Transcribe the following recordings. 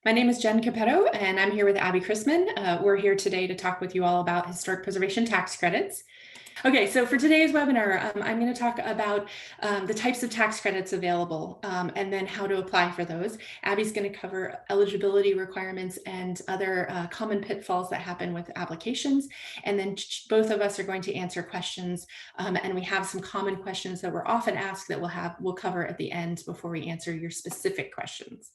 My name is Jen Capetto, and I'm here with Abby Chrisman. We're here today to talk with you all about historic preservation tax credits. Okay, so for today's webinar, I'm going to talk about the types of tax credits available and then how to apply for those. Abby's going to cover eligibility requirements and other common pitfalls that happen with applications. And then both of us are going to answer questions. And we have some common questions that we're often asked that we'll cover at the end before we answer your specific questions.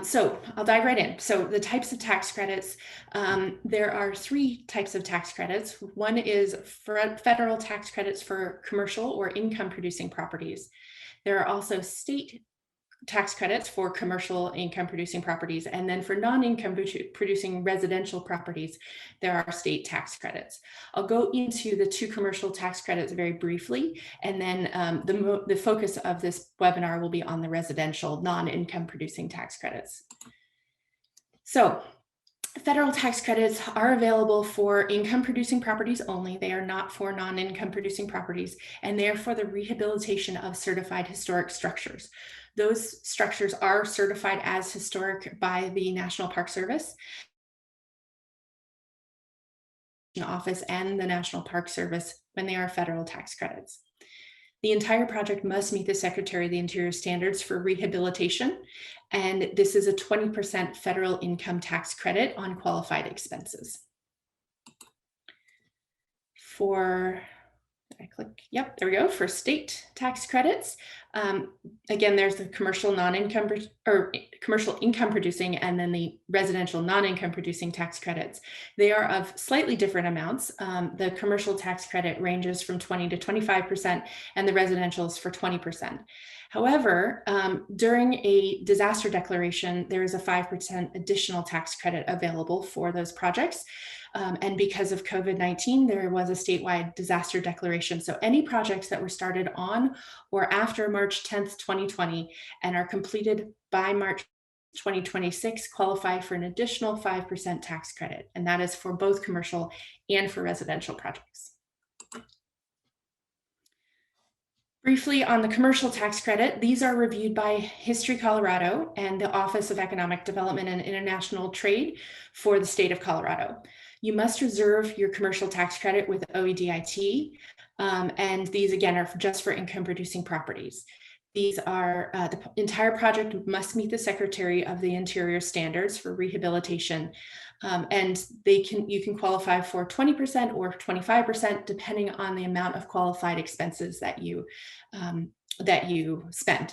So I'll dive right in. So the types of tax credits, there are three types of tax credits. One is federal tax credits for commercial or income producing properties. There are also state tax credits for commercial income producing properties. And then for non-income producing residential properties, there are state tax credits. I'll go into the two commercial tax credits very briefly, and then the focus of this webinar will be on the residential non-income producing tax credits. So federal tax credits are available for income producing properties only. They are not for non-income producing properties, and they are for the rehabilitation of certified historic structures. Those structures are certified as historic by the National Park Service Office and the National Park Service when they are federal tax credits. The entire project must meet the Secretary of the Interior standards for rehabilitation, and this is a 20% federal income tax credit on qualified expenses. There we go, for state tax credits. Again, there's the commercial non-income or commercial income producing, and then the residential non-income producing tax credits. They are of slightly different amounts. The commercial tax credit ranges from 20 to 25%, and the residential is for 20%. However, during a disaster declaration, there is a 5% additional tax credit available for those projects. And because of COVID-19, there was a statewide disaster declaration. So any projects that were started on or after March 10th, 2020, and are completed by March 2026 qualify for an additional 5% tax credit. And that is for both commercial and for residential projects. Briefly on the commercial tax credit, these are reviewed by History Colorado and the Office of Economic Development and International Trade for the state of Colorado. You must reserve your commercial tax credit with OEDIT, and these again are just for income producing properties. These are, the entire project must meet the Secretary of the Interior standards for rehabilitation, and you can qualify for 20% or 25% depending on the amount of qualified expenses that you spend.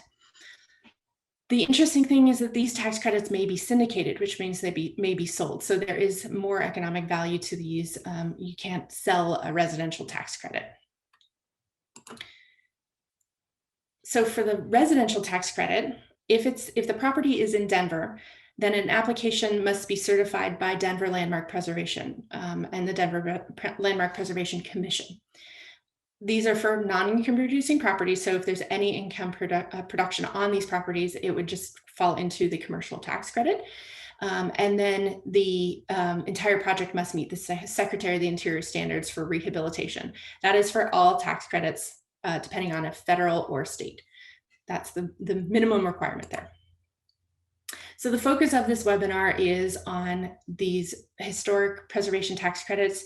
The interesting thing is that these tax credits may be syndicated, which means they may be sold. So there is more economic value to these. You can't sell a residential tax credit. So for the residential tax credit, if the property is in Denver, then an application must be certified by Denver Landmark Preservation and the Denver Landmark Preservation Commission. These are for non-income producing properties. So if there's any income production on these properties, it would just fall into the commercial tax credit. And then the entire project must meet the Secretary of the Interior standards for rehabilitation. That is for all tax credits, depending on if federal or state. That's the minimum requirement there. So the focus of this webinar is on these historic preservation tax credits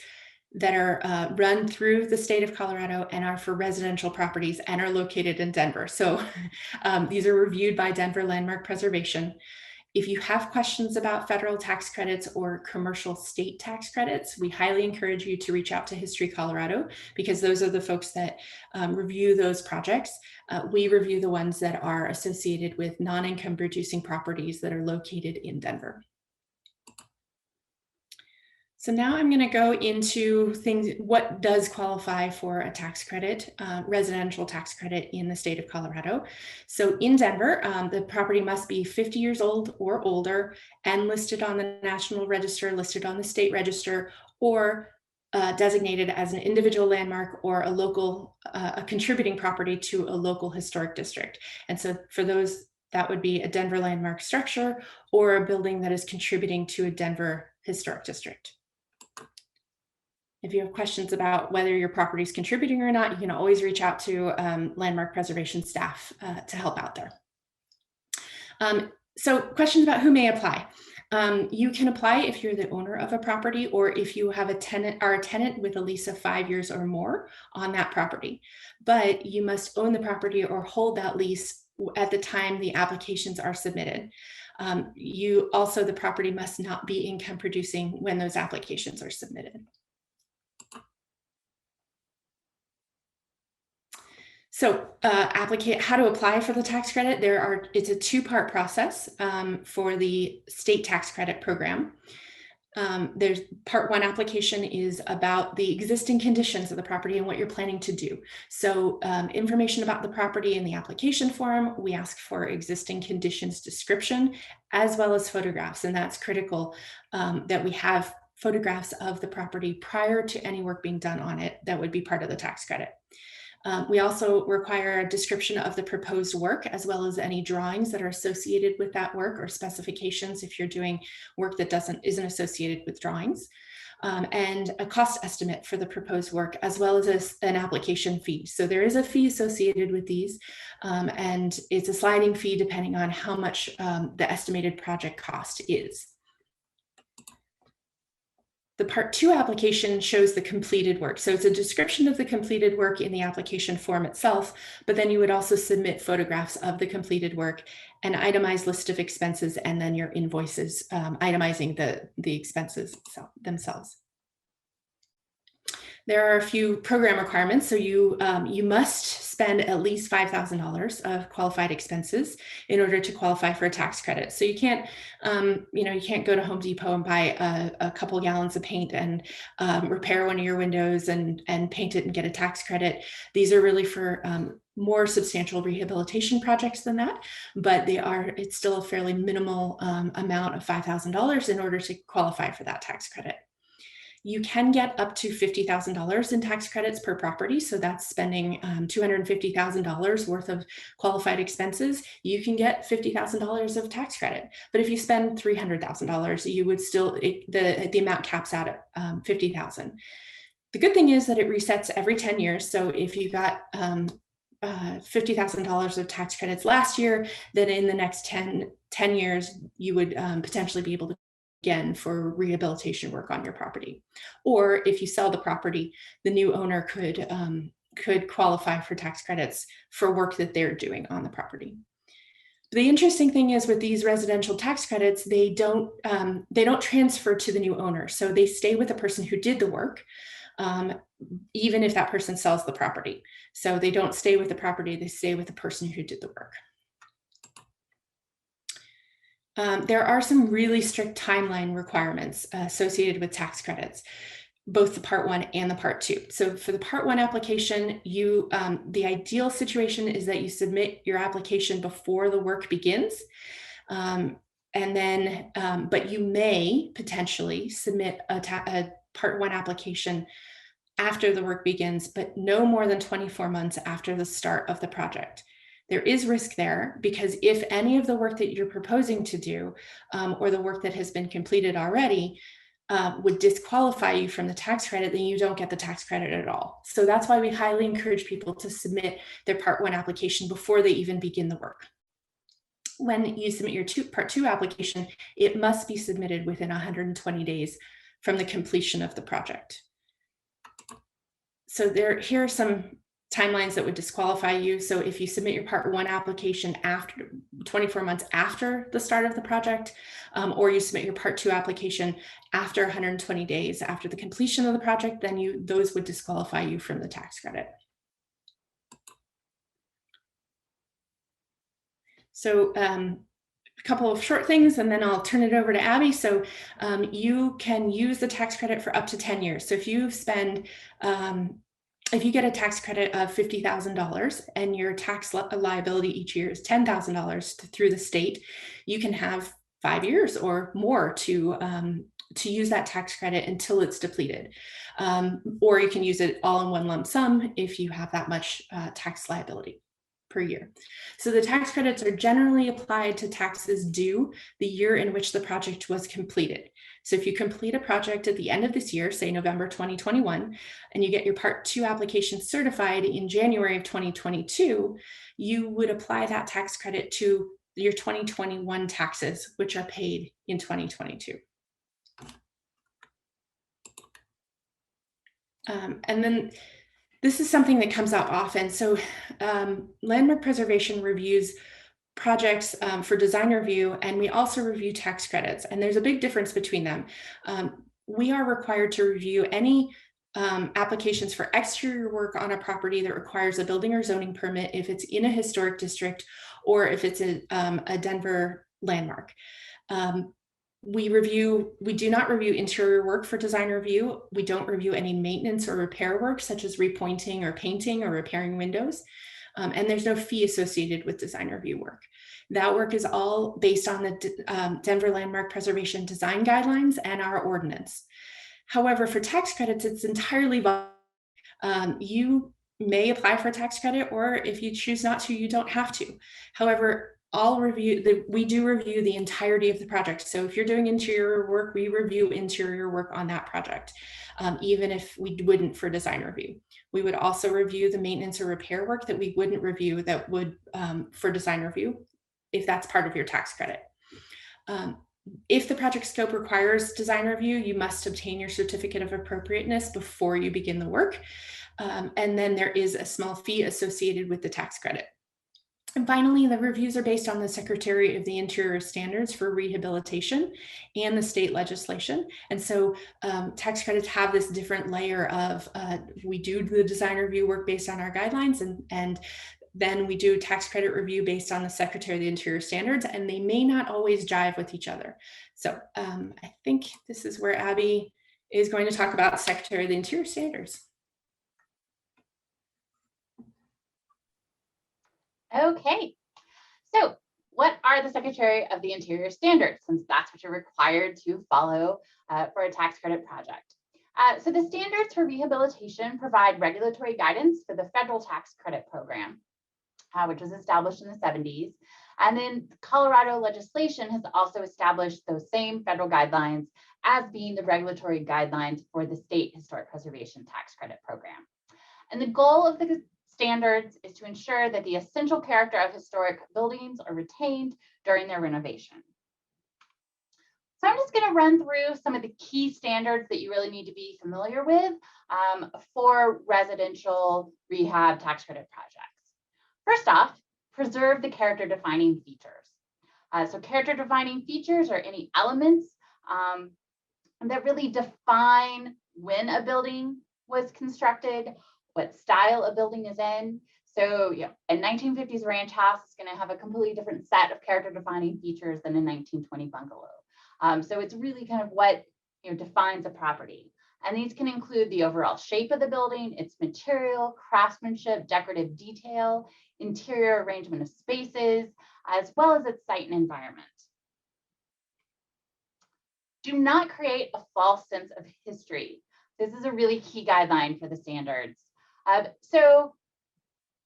that are run through the state of Colorado and are for residential properties and are located in Denver. So these are reviewed by Denver Landmark Preservation. If you have questions about federal tax credits or commercial state tax credits, we highly encourage you to reach out to History Colorado, because those are the folks that review those projects. We review the ones that are associated with non-income producing properties that are located in Denver. So now I'm going to go into what does qualify for a tax credit, residential tax credit in the state of Colorado. So in Denver, the property must be 50 years old or older and listed on the National Register, listed on the state register, or designated as an individual landmark or a contributing property to a local historic district. And so for those, that would be a Denver landmark structure or a building that is contributing to a Denver historic district. If you have questions about whether your property is contributing or not, you can always reach out to landmark preservation staff to help out there. So questions about who may apply. You can apply if you're the owner of a property or if you have a tenant with a lease of 5 years or more on that property. But you must own the property or hold that lease at the time the applications are submitted. The property must not be income producing when those applications are submitted. So how to apply for the tax credit. It's a two-part process for the state tax credit program. There's part one application is about the existing conditions of the property and what you're planning to do. So information about the property in the application form, we ask for existing conditions description, as well as photographs. And that's critical that we have photographs of the property prior to any work being done on it. That would be part of the tax credit. We also require a description of the proposed work, as well as any drawings that are associated with that work or specifications if you're doing work that isn't associated with drawings, and a cost estimate for the proposed work, as well as an application fee. So there is a fee associated with these, and it's a sliding fee depending on how much the estimated project cost is. The part two application shows the completed work. So it's a description of the completed work in the application form itself, but then you would also submit photographs of the completed work, an itemized list of expenses, and then your invoices itemizing the expenses themselves. There are a few program requirements. So you must spend at least $5,000 of qualified expenses in order to qualify for a tax credit. So you can't, you can't go to Home Depot and buy a couple gallons of paint and repair one of your windows and paint it and get a tax credit. These are really for more substantial rehabilitation projects than that, but it's still a fairly minimal amount of $5,000 in order to qualify for that tax credit. You can get up to $50,000 in tax credits per property. So that's spending $250,000 worth of qualified expenses. You can get $50,000 of tax credit. But if you spend $300,000, you would still, the amount caps out at $50,000. The good thing is that it resets every 10 years. So if you got $50,000 of tax credits last year, then in the next 10 years, you would potentially be able to again for rehabilitation work on your property. Or if you sell the property, the new owner could qualify for tax credits for work that they're doing on the property. The interesting thing is with these residential tax credits, they don't transfer to the new owner. So they stay with the person who did the work, even if that person sells the property. So they don't stay with the property, they stay with the person who did the work. There are some really strict timeline requirements associated with tax credits, both the part one and the part two. So for the part one application, the ideal situation is that you submit your application before the work begins. But you may potentially submit a part one application after the work begins, but no more than 24 months after the start of the project. There is risk there because if any of the work that you're proposing to do or the work that has been completed already would disqualify you from the tax credit, then you don't get the tax credit at all. So that's why we highly encourage people to submit their part one application before they even begin the work. When you submit your part two application, it must be submitted within 120 days from the completion of the project. So here are some timelines that would disqualify you. So if you submit your part one application after 24 months after the start of the project, or you submit your part two application after 120 days after the completion of the project, then those would disqualify you from the tax credit. So a couple of short things, and then I'll turn it over to Abby. So you can use the tax credit for up to 10 years. So if you get a tax credit of $50,000 and your tax liability each year is $10,000 through the state, you can have 5 years or more to use that tax credit until it's depleted. Or you can use it all in one lump sum if you have that much tax liability per year. So the tax credits are generally applied to taxes due the year in which the project was completed. So if you complete a project at the end of this year, say November 2021, and you get your part two application certified in January of 2022, you would apply that tax credit to your 2021 taxes, which are paid in 2022. And then this is something that comes up often. So landmark preservation reviews projects for design review, and we also review tax credits. And there's a big difference between them. We are required to review any applications for exterior work on a property that requires a building or zoning permit if it's in a historic district or if it's a Denver landmark. We do not review interior work for design review. We don't review any maintenance or repair work, such as repointing or painting or repairing windows. And there's no fee associated with design review work. That work is all based on the Denver Landmark Preservation Design Guidelines and our ordinance. However, for tax credits, it's entirely voluntary. You may apply for a tax credit, or if you choose not to, you don't have to. However, we do review the entirety of the project. So if you're doing interior work, we review interior work on that project, even if we wouldn't for design review. We would also review the maintenance or repair work that we wouldn't review that would for design review, if that's part of your tax credit. If the project scope requires design review, you must obtain your certificate of appropriateness before you begin the work. And then there is a small fee associated with the tax credit. And finally, the reviews are based on the Secretary of the Interior standards for rehabilitation and the state legislation. And so tax credits have this different layer of, we do the design review work based on our guidelines, and then we do tax credit review based on the Secretary of the Interior standards, and they may not always jive with each other. So I think this is where Abby is going to talk about Secretary of the Interior standards. Okay, so what are the Secretary of the Interior standards, since that's what you're required to follow for a tax credit project? So the standards for rehabilitation provide regulatory guidance for the federal tax credit program, which was established in the 70s. And then Colorado legislation has also established those same federal guidelines as being the regulatory guidelines for the state historic preservation tax credit program. And the goal of the standards is to ensure that the essential character of historic buildings are retained during their renovation. So I'm just going to run through some of the key standards that you really need to be familiar with for residential rehab tax credit projects. First off, preserve the character defining features. So character defining features are any elements that really define when a building was constructed, what style a building is in. So a 1950s ranch house is going to have a completely different set of character defining features than a 1920 bungalow. So it's really kind of what defines a property. And these can include the overall shape of the building, its material, craftsmanship, decorative detail, interior arrangement of spaces, as well as its site and environment. Do not create a false sense of history. This is a really key guideline for the standards. So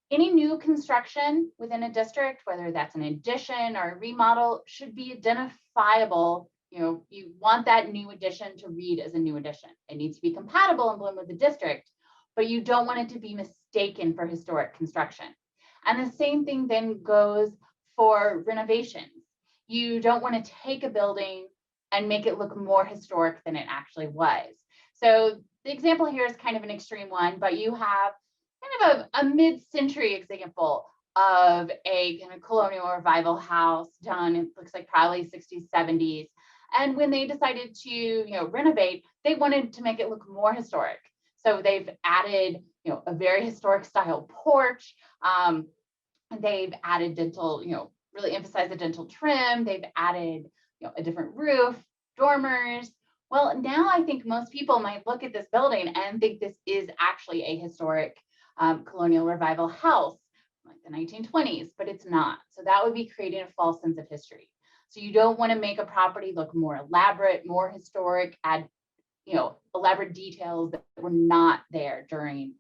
any new construction within a district, whether that's an addition or a remodel, should be identifiable. You want that new addition to read as a new addition. It needs to be compatible and blend with the district, but you don't want it to be mistaken for historic construction. And the same thing then goes for renovations. You don't want to take a building and make it look more historic than it actually was. So the example here is kind of an extreme one, but you have kind of a mid-century example of a kind of colonial revival house done, it looks like probably 60s, 70s. And when they decided to renovate, they wanted to make it look more historic. So they've added a very historic style porch. They've added dental, really emphasize the dental trim. They've added a different roof, dormers. Well, now I think most people might look at this building and think this is actually a historic colonial revival house, like the 1920s, but it's not. So that would be creating a false sense of history. So you don't want to make a property look more elaborate, more historic, add elaborate details that were not there during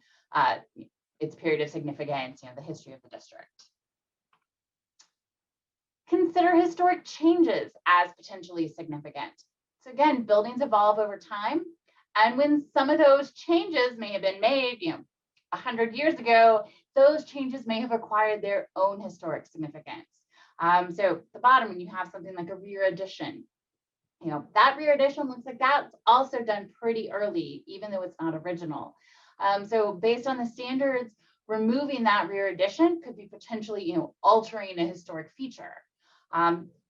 its period of significance, the history of the district. Consider historic changes as potentially significant. So again, buildings evolve over time. And when some of those changes may have been made, 100 years ago, those changes may have acquired their own historic significance. So at the bottom, when you have something like a rear addition, that rear addition looks like that's also done pretty early, even though it's not original. So based on the standards, removing that rear addition could be potentially, altering a historic feature.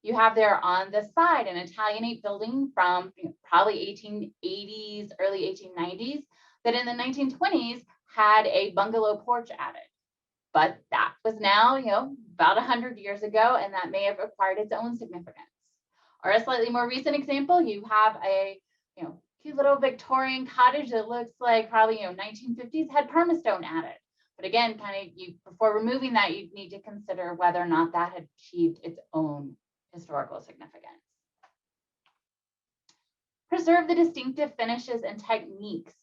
You have there on the side an Italianate building from probably 1880s, early 1890s, that in the 1920s had a bungalow porch added. But that was now, about 100 years ago, and that may have acquired its own significance. Or a slightly more recent example, you have a, cute little Victorian cottage that looks like probably, 1950s, had permastone added. But again, before removing that, you'd need to consider whether or not that had achieved its own historical significance. Preserve the distinctive finishes and techniques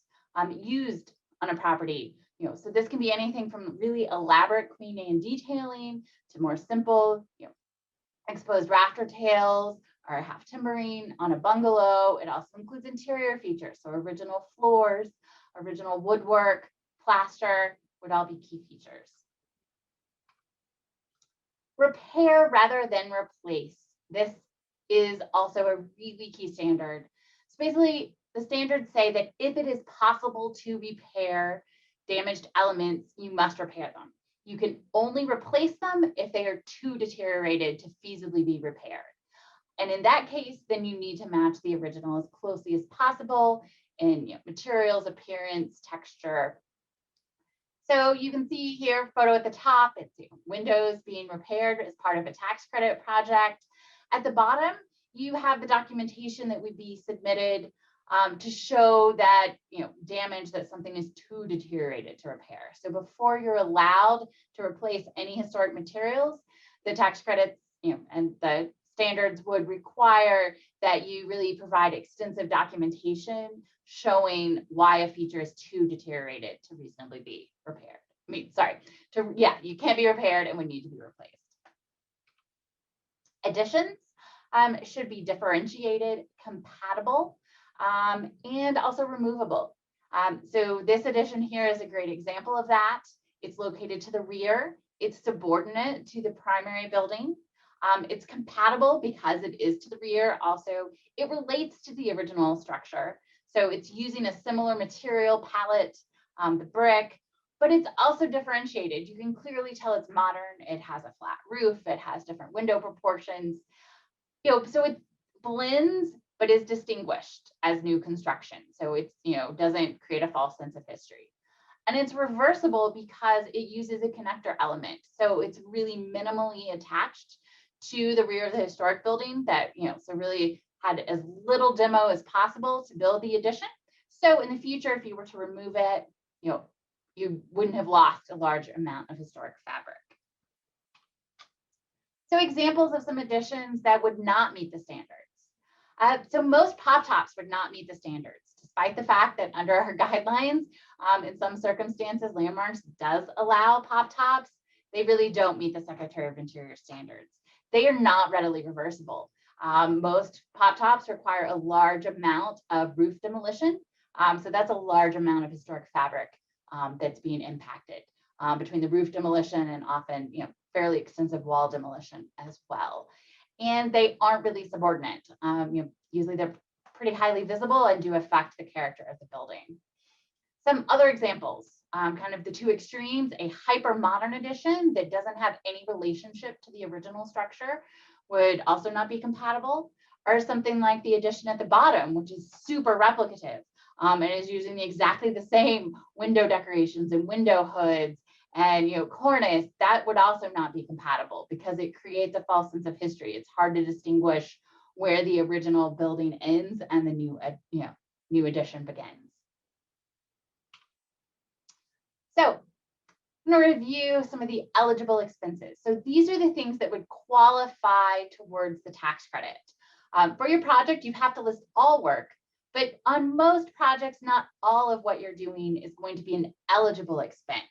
used on a property. So this can be anything from really elaborate Queen Anne detailing to more simple, exposed rafter tails or half timbering on a bungalow. It also includes interior features, so original floors, original woodwork, plaster would all be key features. Repair rather than replace. This is also a really key standard. So basically, the standards say that if it is possible to repair damaged elements, you must repair them. You can only replace them if they are too deteriorated to feasibly be repaired. And in that case, then you need to match the original as closely as possible in materials, appearance, texture. So you can see here, photo at the top, it's windows being repaired as part of a tax credit project. At the bottom, you have the documentation that would be submitted to show that, damage, that something is too deteriorated to repair. So before you're allowed to replace any historic materials, the tax credits, and the standards would require that you really provide extensive documentation showing why a feature is too deteriorated to reasonably be repaired. You can't be repaired and would need to be replaced. Additions should be differentiated, compatible, and also removable. So this addition here is a great example of that. It's located to the rear. It's subordinate to the primary building. It's compatible because it is to the rear. Also, it relates to the original structure. So it's using a similar material palette, the brick, but it's also differentiated. You can clearly tell it's modern. It has a flat roof. It has different window proportions. So it blends, but is distinguished as new construction. So it's, doesn't create a false sense of history. And it's reversible because it uses a connector element. So it's really minimally attached to the rear of the historic building that, so really had as little demo as possible to build the addition. So in the future, if you were to remove it, you wouldn't have lost a large amount of historic fabric. So examples of some additions that would not meet the standards. So most pop tops would not meet the standards, despite the fact that under our guidelines, in some circumstances, landmarks does allow pop tops. They really don't meet the Secretary of Interior standards. They are not readily reversible. Most pop tops require a large amount of roof demolition. So that's a large amount of historic fabric that's being impacted between the roof demolition and often, fairly extensive wall demolition as well. And they aren't really subordinate. Usually they're pretty highly visible and do affect the character of the building. Some other examples, kind of the two extremes, a hyper modern addition that doesn't have any relationship to the original structure would also not be compatible, or something like the addition at the bottom, which is super replicative and is using exactly the same window decorations and window hoods and cornice. That would also not be compatible because it creates a false sense of history. It's hard to distinguish where the original building ends and the new addition begins. So I'm going to review some of the eligible expenses. So these are the things that would qualify towards the tax credit. For your project, you have to list all work, but on most projects, not all of what you're doing is going to be an eligible expense.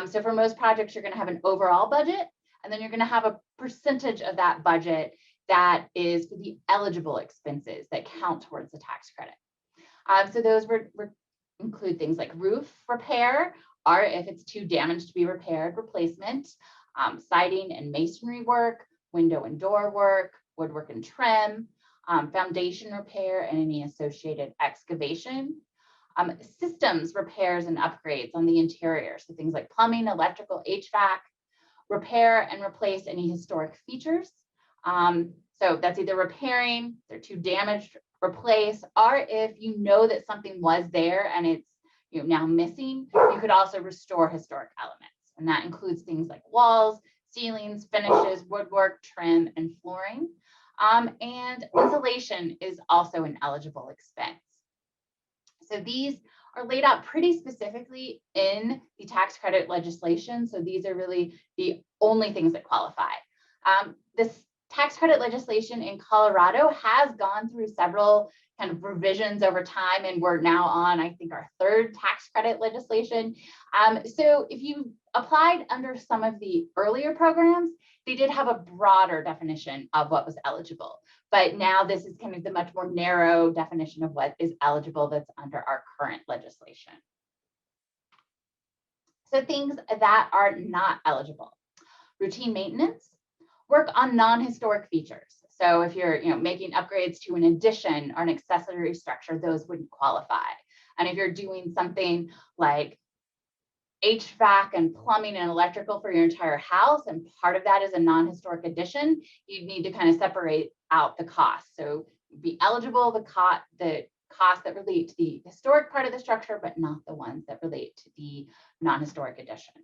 So for most projects, you're going to have an overall budget, and then you're going to have a percentage of that budget that is for the eligible expenses that count towards the tax credit. So those would include things like roof repair, or if it's too damaged to be repaired, replacement, siding and masonry work, window and door work, woodwork and trim, foundation repair, and any associated excavation. Systems repairs and upgrades on the interior, so things like plumbing, electrical, HVAC, repair and replace any historic features. So that's either repairing, they're too damaged, replace, or if you know that something was there and it's now missing, you could also restore historic elements. And that includes things like walls, ceilings, finishes, woodwork, trim, and flooring. And insulation is also an eligible expense. So these are laid out pretty specifically in the tax credit legislation. So these are really the only things that qualify. This tax credit legislation in Colorado has gone through several kind of revisions over time, and we're now on, I think, our third tax credit legislation. So if you applied under some of the earlier programs, they did have a broader definition of what was eligible. But now this is kind of the much more narrow definition of what is eligible that's under our current legislation. So things that are not eligible: routine maintenance, work on non-historic features. So if you're making upgrades to an addition or an accessory structure, those wouldn't qualify. And if you're doing something like HVAC and plumbing and electrical for your entire house, and part of that is a non-historic addition, you'd need to kind of separate out the cost. So be eligible the costs that relate to the historic part of the structure, but not the ones that relate to the non-historic addition.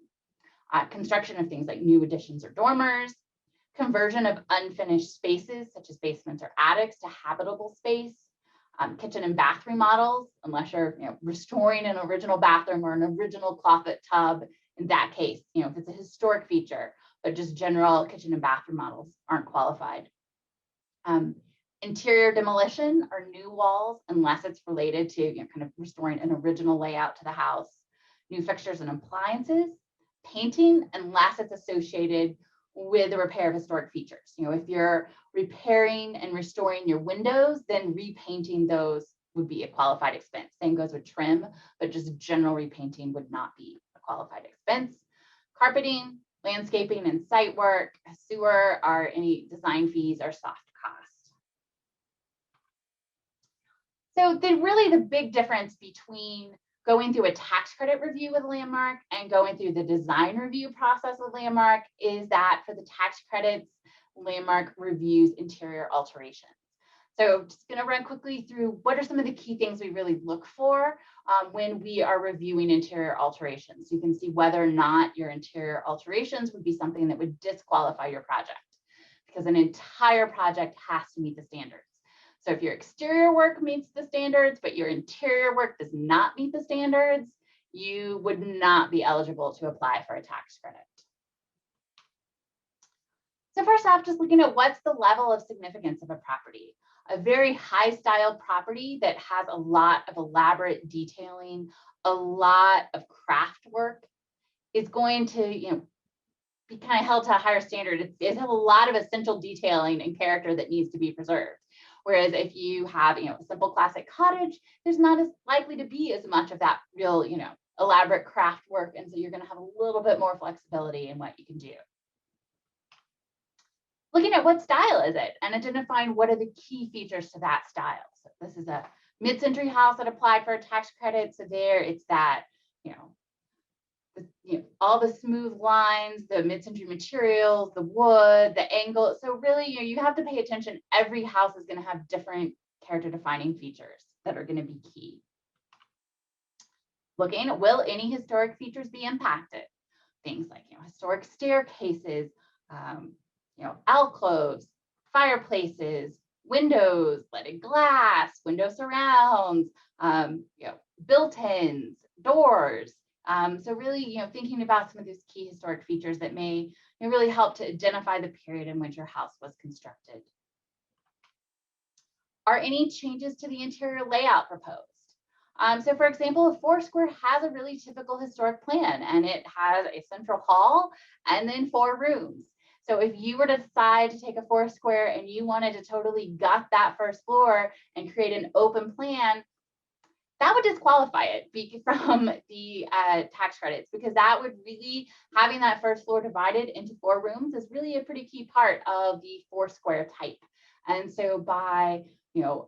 Construction of things like new additions or dormers, conversion of unfinished spaces such as basements or attics to habitable space, kitchen and bath remodels, unless you're restoring an original bathroom or an original clawfoot tub. In that case, if it's a historic feature, but just general kitchen and bath remodels aren't qualified. Interior demolition or new walls, unless it's related to kind of restoring an original layout to the house. New fixtures and appliances. Painting, unless it's associated with the repair of historic features. If you're repairing and restoring your windows, then repainting those would be a qualified expense. Same goes with trim, but just general repainting would not be a qualified expense. Carpeting, landscaping and site work, sewer, or any design fees or soft costs. So really the big difference between going through a tax credit review with Landmark and going through the design review process with Landmark is that for the tax credits, Landmark reviews interior alterations. So just going to run quickly through what are some of the key things we really look for when we are reviewing interior alterations. You can see whether or not your interior alterations would be something that would disqualify your project, because an entire project has to meet the standards. So if your exterior work meets the standards, but your interior work does not meet the standards, you would not be eligible to apply for a tax credit. So first off, just looking at what's the level of significance of a property. A very high style property that has a lot of elaborate detailing, a lot of craft work is going to be kind of held to a higher standard. It has a lot of essential detailing and character that needs to be preserved. Whereas if you have, a simple classic cottage, there's not as likely to be as much of that real, elaborate craft work. And so you're going to have a little bit more flexibility in what you can do. Looking at what style is it and identifying what are the key features to that style. So this is a mid-century house that applied for a tax credit. So there it's that, all the smooth lines, the mid-century materials, the wood, the angle. So really, you have to pay attention. Every house is going to have different character defining features that are going to be key. Looking at, will any historic features be impacted? Things like, historic staircases, alcoves, fireplaces, windows, leaded glass, window surrounds, built-ins, doors. So really, thinking about some of these key historic features that may really help to identify the period in which your house was constructed. Are any changes to the interior layout proposed? So for example, a Foursquare has a really typical historic plan, and it has a central hall and then 4 rooms. So if you were to decide to take a Foursquare and you wanted to totally gut that first floor and create an open plan, that would disqualify it from the tax credits, because that would really, having that first floor divided into 4 rooms is really a pretty key part of the 4 square type. And so by,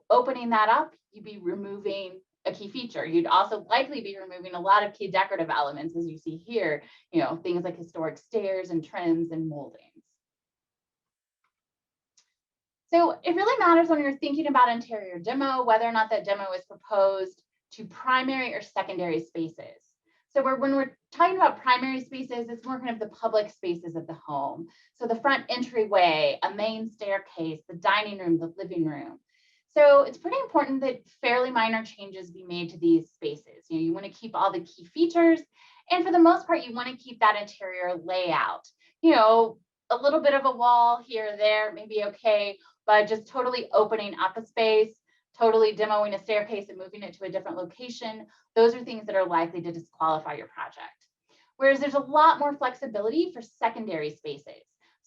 opening that up, you'd be removing a key feature. You'd also likely be removing a lot of key decorative elements, as you see here, things like historic stairs and trims and moldings. So it really matters when you're thinking about interior demo, whether or not that demo is proposed to primary or secondary spaces. So when we're talking about primary spaces, it's more kind of the public spaces of the home. So the front entryway, a main staircase, the dining room, the living room. So it's pretty important that fairly minor changes be made to these spaces. You want to keep all the key features, and for the most part, you want to keep that interior layout. A little bit of a wall here or there may be okay, but just totally opening up a space, totally demoing a staircase and moving it to a different location, those are things that are likely to disqualify your project. Whereas there's a lot more flexibility for secondary spaces.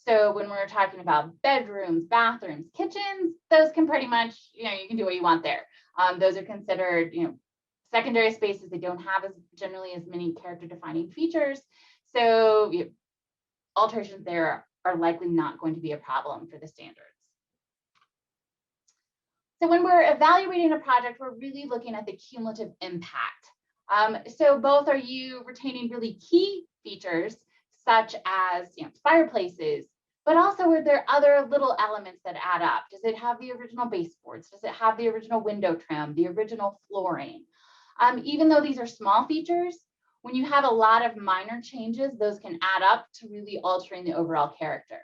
So when we're talking about bedrooms, bathrooms, kitchens, those can pretty much, you can do what you want there. Those are considered, secondary spaces. They don't have generally as many character defining features. So alterations there are likely not going to be a problem for the standards. So when we're evaluating a project, we're really looking at the cumulative impact. So both, are you retaining really key features such as fireplaces, but also are there other little elements that add up? Does it have the original baseboards? Does it have the original window trim, the original flooring? Even though these are small features, when you have a lot of minor changes, those can add up to really altering the overall character.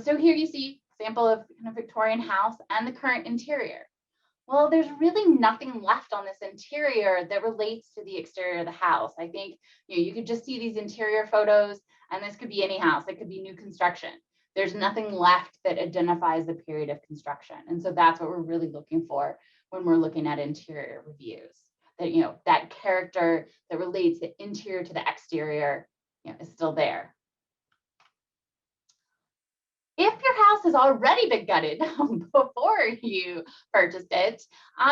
So here you see a sample of kind of Victorian house and the current interior. Well, there's really nothing left on this interior that relates to the exterior of the house. I think you could just see these interior photos, and this could be any house. It could be new construction. There's nothing left that identifies the period of construction. And so that's what we're really looking for when we're looking at interior reviews. That that character that relates the interior to the exterior is still there. If your house has already been gutted before you purchased it,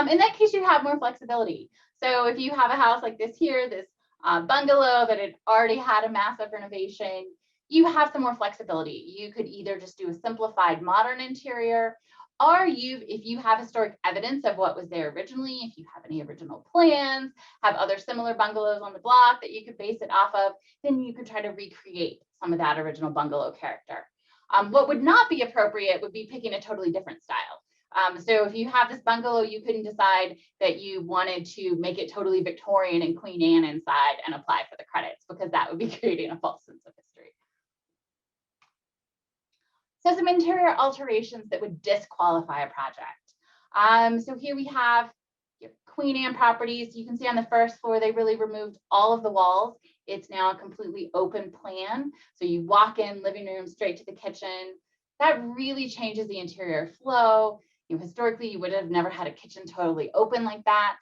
in that case, you have more flexibility. So if you have a house like this here, this bungalow that had already had a massive renovation, you have some more flexibility. You could either just do a simplified modern interior, or if you have historic evidence of what was there originally, if you have any original plans, have other similar bungalows on the block that you could base it off of, then you could try to recreate some of that original bungalow character. What would not be appropriate would be picking a totally different style. So if you have this bungalow, you couldn't decide that you wanted to make it totally Victorian and Queen Anne inside and apply for the credits, because that would be creating a false sense of history. So some interior alterations that would disqualify a project. So here we have Queen Anne properties. You can see on the first floor, they really removed all of the walls. It's now a completely open plan. So you walk in, living room, straight to the kitchen. That really changes the interior flow. Historically, you would have never had a kitchen totally open like that.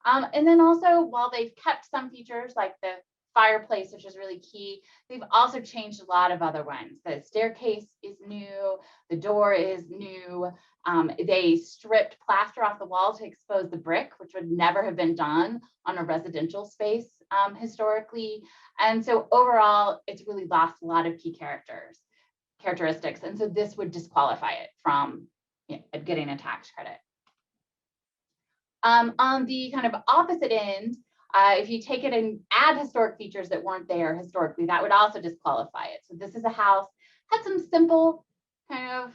And then also, while they've kept some features like the fireplace, which is really key, they've also changed a lot of other ones. The staircase is new, the door is new. They stripped plaster off the wall to expose the brick, which would never have been done on a residential space historically. And so overall, it's really lost a lot of key characteristics. And so this would disqualify it from getting a tax credit. On the kind of opposite end, if you take it and add historic features that weren't there historically, that would also disqualify it. So this is a house, had some simple kind of,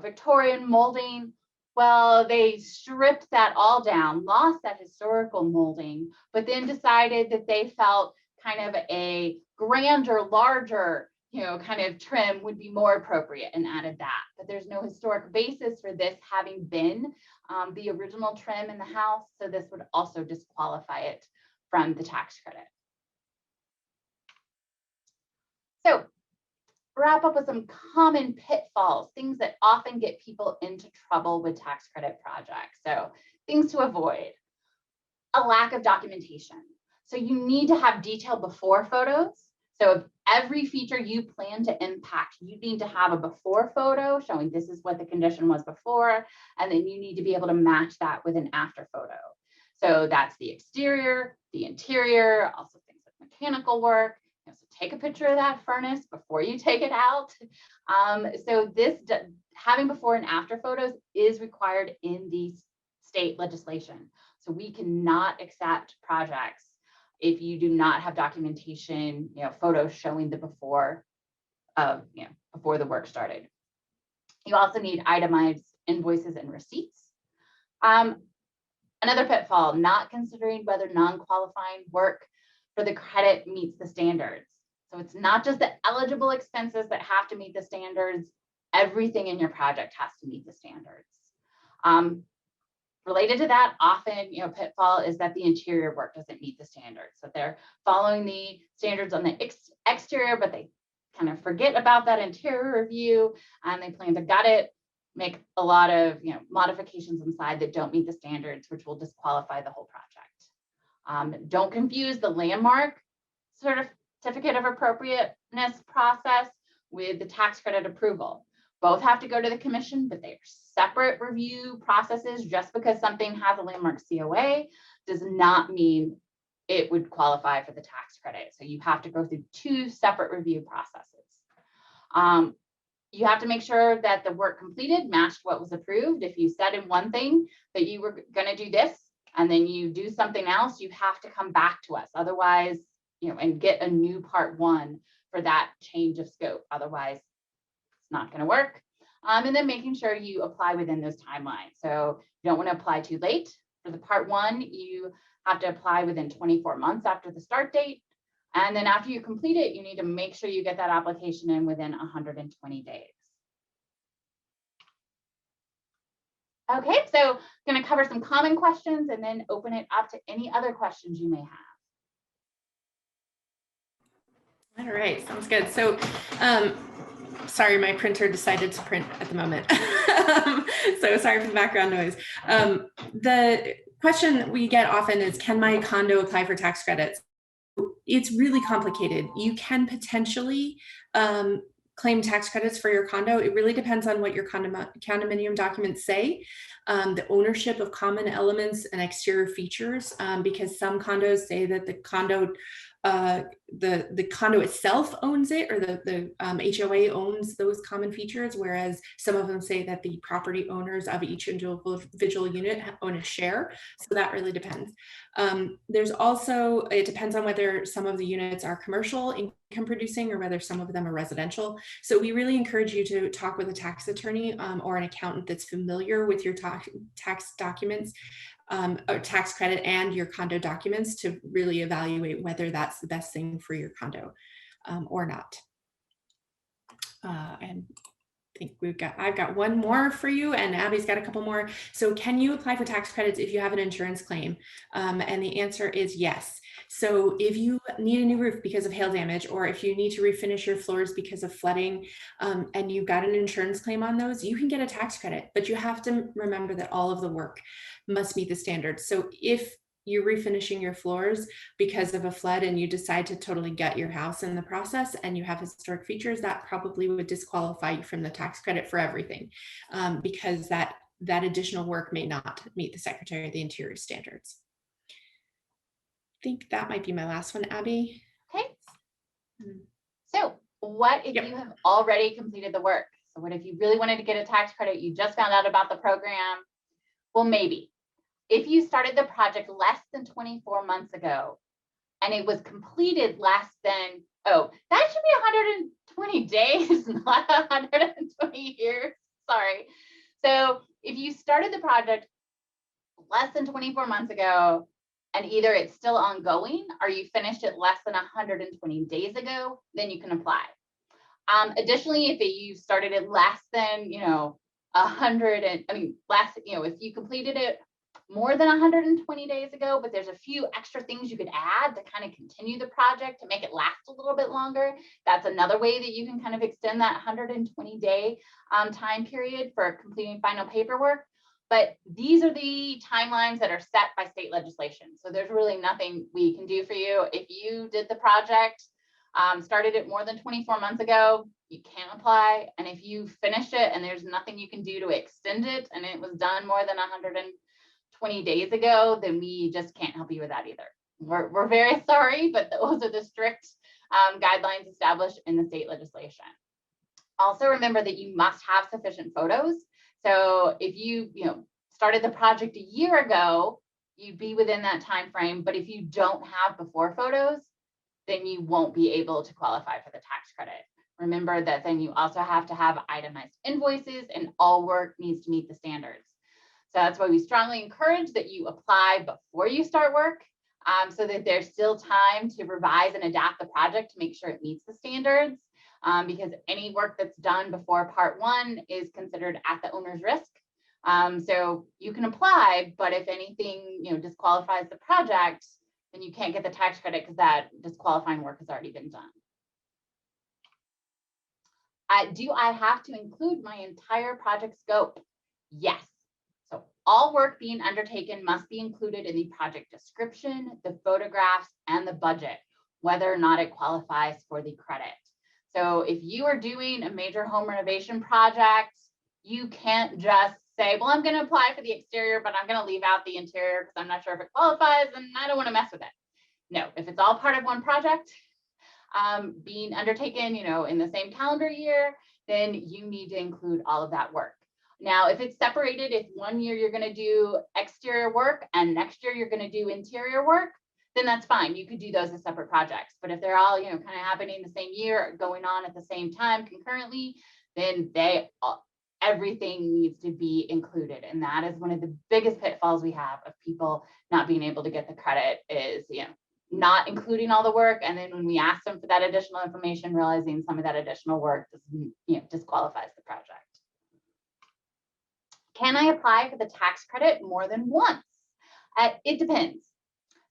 Victorian molding. Well, they stripped that all down, lost that historical molding, but then decided that they felt kind of a grander, larger, kind of trim would be more appropriate, and added that. But there's no historic basis for this having been the original trim in the house. So this would also disqualify it from the tax credit. So wrap up with some common pitfalls, things that often get people into trouble with tax credit projects. So things to avoid: a lack of documentation. So you need to have detailed before photos. So if every feature you plan to impact, you need to have a before photo showing this is what the condition was before, and then you need to be able to match that with an after photo. So that's the exterior, the interior, also things like mechanical work. So take a picture of that furnace before you take it out. So this having before and after photos is required in the state legislation. So we cannot accept projects if you do not have documentation, photos showing the before of, before the work started. You also need itemized invoices and receipts. Another pitfall, not considering whether non-qualifying work for the credit meets the standards. So it's not just the eligible expenses that have to meet the standards, everything in your project has to meet the standards. Related to that, often, pitfall is that the interior work doesn't meet the standards. So they're following the standards on the exterior, but they kind of forget about that interior review, and they plan to gut it, make a lot of modifications inside that don't meet the standards, which will disqualify the whole project. Don't confuse the landmark certificate of appropriateness process with the tax credit approval. Both have to go to the commission, but they are separate review processes. Just because something has a landmark COA does not mean it would qualify for the tax credit. So you have to go through two separate review processes. You have to make sure that the work completed matched what was approved. If you said in one thing that you were going to do this and then you do something else, you have to come back to us. Otherwise, and get a new part one for that change of scope. Otherwise, it's not going to work. And then making sure you apply within those timelines. So you don't want to apply too late. For the part one, you have to apply within 24 months after the start date. And then after you complete it, you need to make sure you get that application in within 120 days. Okay, so I'm going to cover some common questions and then open it up to any other questions you may have. All right, sounds good. So, sorry, my printer decided to print at the moment. So sorry for the background noise. The question we get often is, can my condo apply for tax credits? It's really complicated. You can potentially claim tax credits for your condo. It really depends on what your condominium documents say. The ownership of common elements and exterior features, because some condos say that the condo the condo itself owns it, or the HOA owns those common features, whereas some of them say that the property owners of each individual unit own a share. So that really depends. There's also, it depends on whether some of the units are commercial income producing or whether some of them are residential. So we really encourage you to talk with a tax attorney or an accountant that's familiar with your tax documents, or tax credit and your condo documents, to really evaluate whether that's the best thing for your condo or not. And I think I've got one more for you, and Abby's got a couple more. So can you apply for tax credits if you have an insurance claim? And the answer is yes. So if you need a new roof because of hail damage, or if you need to refinish your floors because of flooding, and you've got an insurance claim on those, you can get a tax credit, but you have to remember that all of the work must meet the standards. So if you're refinishing your floors because of a flood and you decide to totally gut your house in the process and you have historic features, that probably would disqualify you from the tax credit for everything, because that additional work may not meet the Secretary of the Interior standards. I think that might be my last one, Abby. Okay. So what if you have already completed the work? So what if you really wanted to get a tax credit, you just found out about the program? Well, maybe. If you started the project less than 24 months ago and it was completed less than, that should be 120 days, not 120 years. Sorry. So if you started the project less than 24 months ago, and either it's still ongoing or you finished it less than 120 days ago, then you can apply. Additionally, if you started it less than, if you completed it more than 120 days ago, but there's a few extra things you could add to kind of continue the project to make it last a little bit longer, that's another way that you can kind of extend that 120-day time period for completing final paperwork. But these are the timelines that are set by state legislation. So there's really nothing we can do for you. If you did the project, started it more than 24 months ago, you can apply. And if you finished it and there's nothing you can do to extend it and it was done more than 120 20 days ago, then we just can't help you with that either. We're very sorry, but those are the strict guidelines established in the state legislation. Also remember that you must have sufficient photos. So if you started the project a year ago, you'd be within that time frame. But if you don't have before photos, then you won't be able to qualify for the tax credit. Remember that then you also have to have itemized invoices, and all work needs to meet the standards. So that's why we strongly encourage that you apply before you start work, so that there's still time to revise and adapt the project to make sure it meets the standards, because any work that's done before part 1 is considered at the owner's risk. So you can apply, but if anything disqualifies the project, then you can't get the tax credit because that disqualifying work has already been done. Do I have to include my entire project scope? Yes. So all work being undertaken must be included in the project description, the photographs, and the budget, whether or not it qualifies for the credit. So if you are doing a major home renovation project, you can't just say, well, I'm going to apply for the exterior, but I'm going to leave out the interior because I'm not sure if it qualifies and I don't want to mess with it. No, if it's all part of one project, being undertaken, in the same calendar year, then you need to include all of that work. Now, if it's separated, if one year you're going to do exterior work and next year you're going to do interior work, then that's fine. You could do those as separate projects. But if they're all, kind of happening the same year, going on at the same time concurrently, then everything needs to be included. And that is one of the biggest pitfalls we have of people not being able to get the credit is, not including all the work. And then when we ask them for that additional information, realizing some of that additional work disqualifies the project. Can I apply for the tax credit more than once? It depends.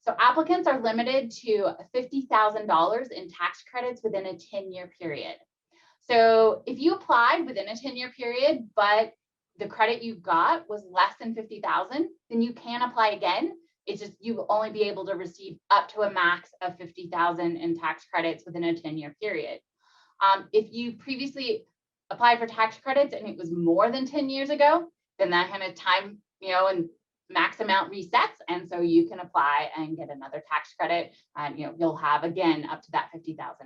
So applicants are limited to $50,000 in tax credits within a 10-year period. So if you applied within a 10-year period, but the credit you got was less than $50,000, then you can apply again. It's just you will only be able to receive up to a max of $50,000 in tax credits within a 10-year period. If you previously applied for tax credits and it was more than 10 years ago, then that kind of time, and max amount resets. And so you can apply and get another tax credit. And, you'll have, again, up to that $50,000 max.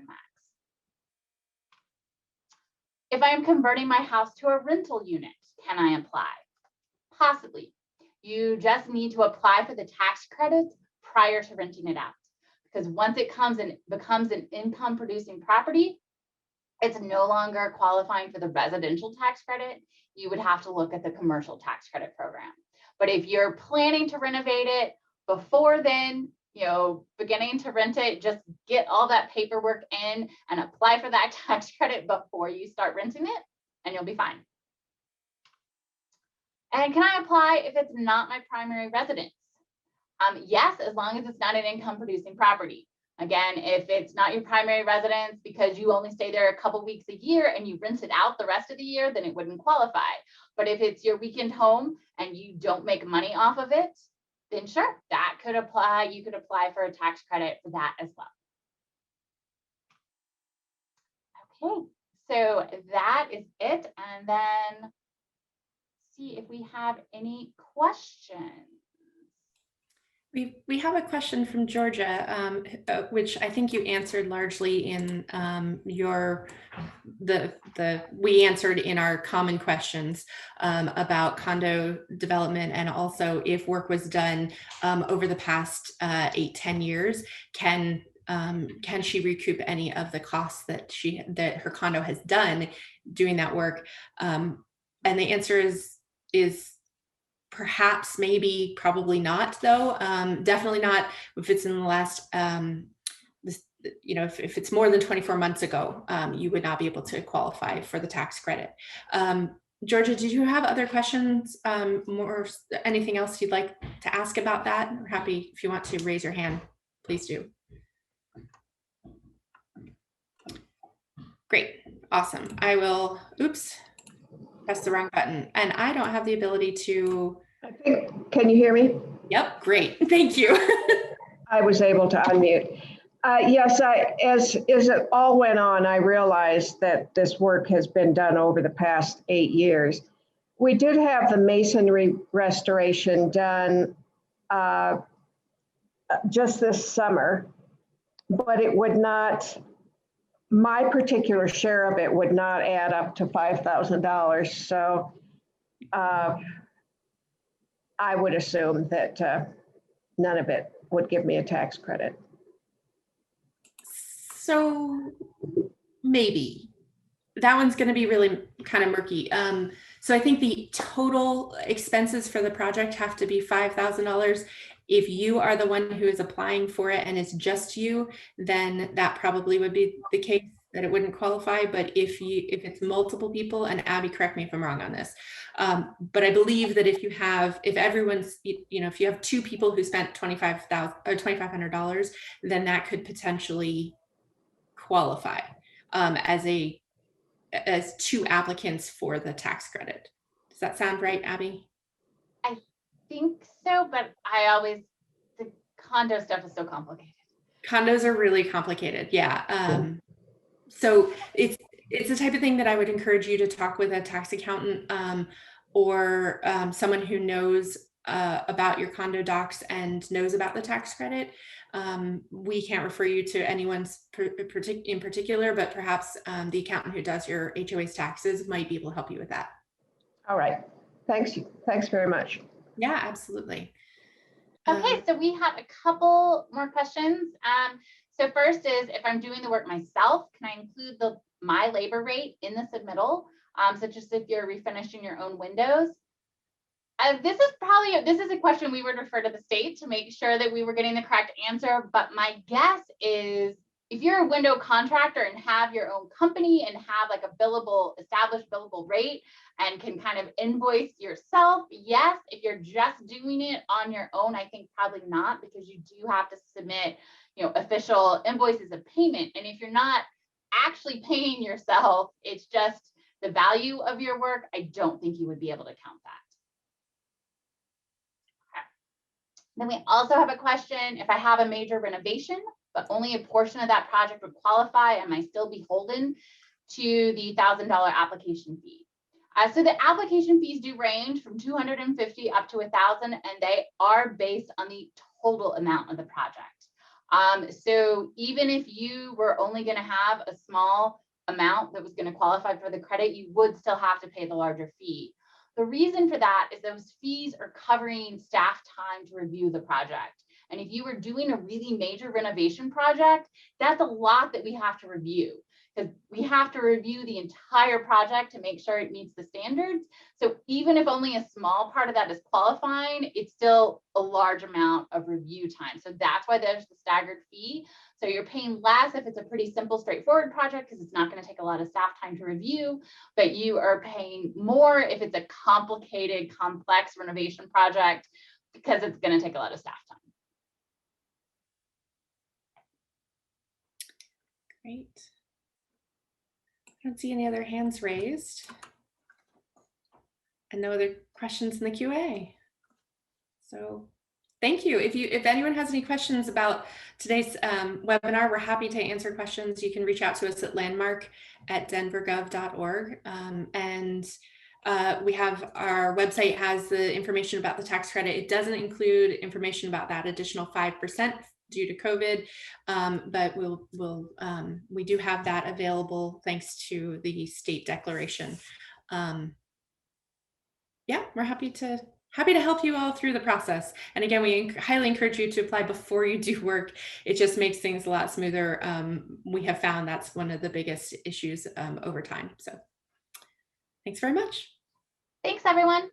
If I am converting my house to a rental unit, can I apply? Possibly. You just need to apply for the tax credits prior to renting it out. Because once it becomes an income producing property, it's no longer qualifying for the residential tax credit. You would have to look at the commercial tax credit program. But if you're planning to renovate it before then, beginning to rent it, just get all that paperwork in and apply for that tax credit before you start renting it, and you'll be fine. And can I apply if it's not my primary residence? Yes, as long as it's not an income producing property. Again, if it's not your primary residence because you only stay there a couple weeks a year and you rent it out the rest of the year, then it wouldn't qualify. But if it's your weekend home and you don't make money off of it, then sure, that could apply. You could apply for a tax credit for that as well. Okay, so that is it. And then see if we have any questions. We have a question from Georgia, which I think you answered largely in we answered in our common questions about condo development, and also if work was done over the past 8-10 years, can she recoup any of the costs that her condo has done doing that work? And the answer is perhaps, maybe, probably not, though. Definitely not if it's in the last, if it's more than 24 months ago, you would not be able to qualify for the tax credit. Georgia, did you have other questions, or anything else you'd like to ask about that? I'm happy, if you want to raise your hand, please do. Great, awesome. I will, oops, press the wrong button. And I don't have the ability to. I think, can you hear me? Yep, great, thank you. I was able to unmute. Yes, as it all went on, I realized that this work has been done over the past 8 years. we did have the masonry restoration done just this summer, but it would not, my particular share of it would not add up to $5,000. So I would assume that none of it would give me a tax credit. So maybe. That one's going to be really kind of murky. So I think the total expenses for the project have to be $5,000. If you are the one who is applying for it and it's just you, then that probably would be the case, that it wouldn't qualify. But if it's multiple people, and Abby, correct me if I'm wrong on this, but I believe that if everyone's, if you have two people who spent $25,000 or $2,500, then that could potentially qualify as two applicants for the tax credit. Does that sound right, Abby? I think so, but the condo stuff is so complicated. Condos are really complicated, yeah. So it's the type of thing that I would encourage you to talk with a tax accountant or someone who knows about your condo docs and knows about the tax credit. We can't refer you to anyone in particular, but perhaps the accountant who does your HOA's taxes might be able to help you with that. All right. Thanks very much. Yeah, absolutely. Okay, so we have a couple more questions. So first is, if I'm doing the work myself, can I include my labor rate in the submittal? Such as if you're refinishing your own windows. This is a question we would refer to the state to make sure that we were getting the correct answer. But my guess is, if you're a window contractor and have your own company and have like a established billable rate and can kind of invoice yourself, yes. If you're just doing it on your own, I think probably not, because you do have to submit, official invoices of payment. And if you're not actually paying yourself, it's just the value of your work, I don't think you would be able to count that. Then we also have a question, if I have a major renovation, but only a portion of that project would qualify, am I still beholden to the $1,000 application fee? So the application fees do range from $250 up to $1,000, and they are based on the total amount of the project. So even if you were only going to have a small amount that was going to qualify for the credit, you would still have to pay the larger fee. The reason for that is those fees are covering staff time to review the project. And if you were doing a really major renovation project, that's a lot that we have to review, because we have to review the entire project to make sure it meets the standards. So even if only a small part of that is qualifying, it's still a large amount of review time. So that's why there's the staggered fee. So you're paying less if it's a pretty simple, straightforward project, because it's not going to take a lot of staff time to review, but you are paying more if it's a complicated, complex renovation project, because it's going to take a lot of staff time. Great. I don't see any other hands raised. And no other questions in the QA. So thank you. If anyone has any questions about today's webinar, we're happy to answer questions. You can reach out to us at landmark@denvergov.org. We have our website has the information about the tax credit. It doesn't include information about that additional 5% due to COVID, but we do have that available thanks to the state declaration. Yeah, we're happy to help you all through the process. And again, we highly encourage you to apply before you do work. It just makes things a lot smoother. We have found that's one of the biggest issues over time. So thanks very much. Thanks, everyone.